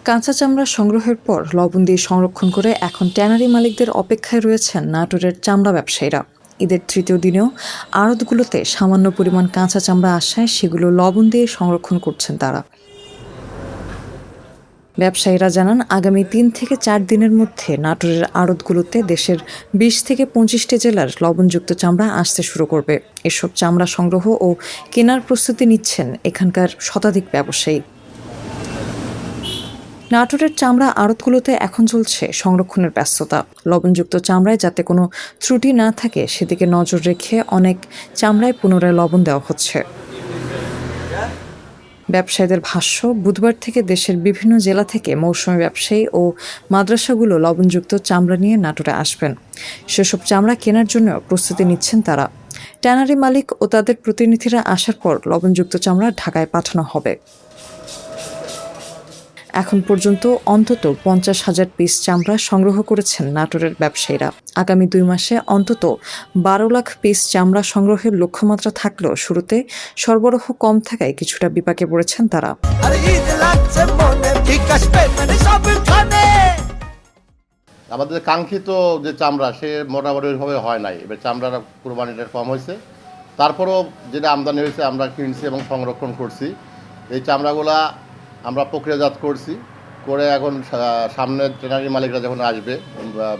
কাঁচা চামড়া সংগ্রহের পর লবণ দিয়ে সংরক্ষণ করে এখন ট্যানারি মালিকদের অপেক্ষায় রয়েছেন নাটোরের চামড়া ব্যবসায়ীরা। ঈদের তৃতীয় দিনেও আড়তগুলোতে সামান্য পরিমাণ কাঁচা চামড়া আসায় সেগুলো লবণ দিয়ে সংরক্ষণ করছেন তারা। ব্যবসায়ীরা জানান, আগামী ৩ থেকে ৪ দিনের মধ্যে নাটোরের আড়তগুলোতে দেশের ২০ থেকে ২৫টি জেলার লবণযুক্ত চামড়া আসতে শুরু করবে। এসব চামড়া সংগ্রহ ও কেনার প্রস্তুতি নিচ্ছেন এখানকার শতাধিক ব্যবসায়ী। নাটোরের চামড়া আড়তগুলোতে এখন চলছে সংরক্ষণের ব্যস্ততা। লবণযুক্ত চামড়ায় যাতে কোনো ত্রুটি না থাকে সেদিকে নজর রেখে অনেক চামড়ায় পুনরায় লবণ দেওয়া হচ্ছে। ব্যবসায়ীদের ভাষ্য, বুধবার থেকে দেশের বিভিন্ন জেলা থেকে মৌসুমী ব্যবসায়ী ও মাদ্রাসাগুলো লবণযুক্ত চামড়া নিয়ে নাটোরে আসবেন। সেসব চামড়া কেনার জন্য প্রস্তুতি নিচ্ছেন তারা। ট্যানারি মালিক ও তাদের প্রতিনিধিরা আসার পর লবণযুক্ত চামড়া ঢাকায় পাঠানো হবে। এখন পর্যন্ত অন্তত ৫০,০০০ পিস চামড়া সংগ্রহ করেছেন নাটোরের ব্যবসায়ীরা। আগামী ২ মাসে অন্তত ১২ লাখ পিস চামড়া সংগ্রহের লক্ষ্যমাত্রা থাকলেও শুরুতে সরবরাহ কম থাকায় কিছুটা বিপাকে পড়েছেন তারা। আমাদের কাঙ্ক্ষিত যে চামড়া সে মোটামুটি ওইভাবে হয় নাই। এবার চামড়ার কুরবানিটা কম হয়েছে, তারপরেও যেটা আমদানি হয়েছে আমরা কিনছি এবং সংরক্ষণ করছি। এই চামড়াগুলা আমরা প্রক্রিয়াজাত করছি করে এখন সামনে ট্রেনারি মালিকরা যখন আসবে,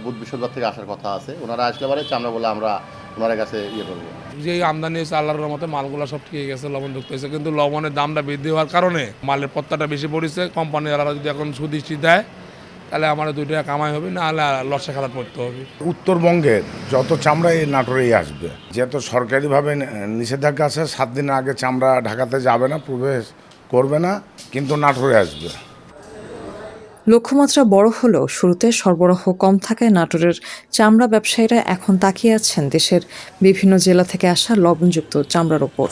বুধ বৃহস্পতিবার থেকে আসার কথা আছে, ওনারা আসলে পরে চামড়াগুলো আমরা ওনাদের কাছে করবো। যে আমদানি হয়েছে আল্লাহর রহমতে মালগুলো সব ঠিক গেছে, লবণযুক্ত হয়েছে, কিন্তু লবণের দামটা বৃদ্ধি হওয়ার কারণে মালের পত্তাটা বেশি পড়েছে। কোম্পানিওয়ালারা যদি এখন সুদৃষ্টি দেয় তাহলে আমার 2 টাকা কামাই হবে, না হলে লসে খারাপ পড়তে হবে। উত্তরবঙ্গের যত চামড়া এই নাটোরেই আসবে, যেহেতু সরকারিভাবে নিষেধাজ্ঞা আছে 7 দিনের আগে চামড়া ঢাকাতে যাবে না, প্রবেশ করবে না, কিন্তু নাটোরে আসবে। লক্ষ্যমাত্রা বড় হলেও শুরুতে সরবরাহ কম থাকায় নাটোরের চামড়া ব্যবসায়ীরা এখন তাকিয়ে আছেন দেশের বিভিন্ন জেলা থেকে আসা লবণযুক্ত চামড়ার ওপর।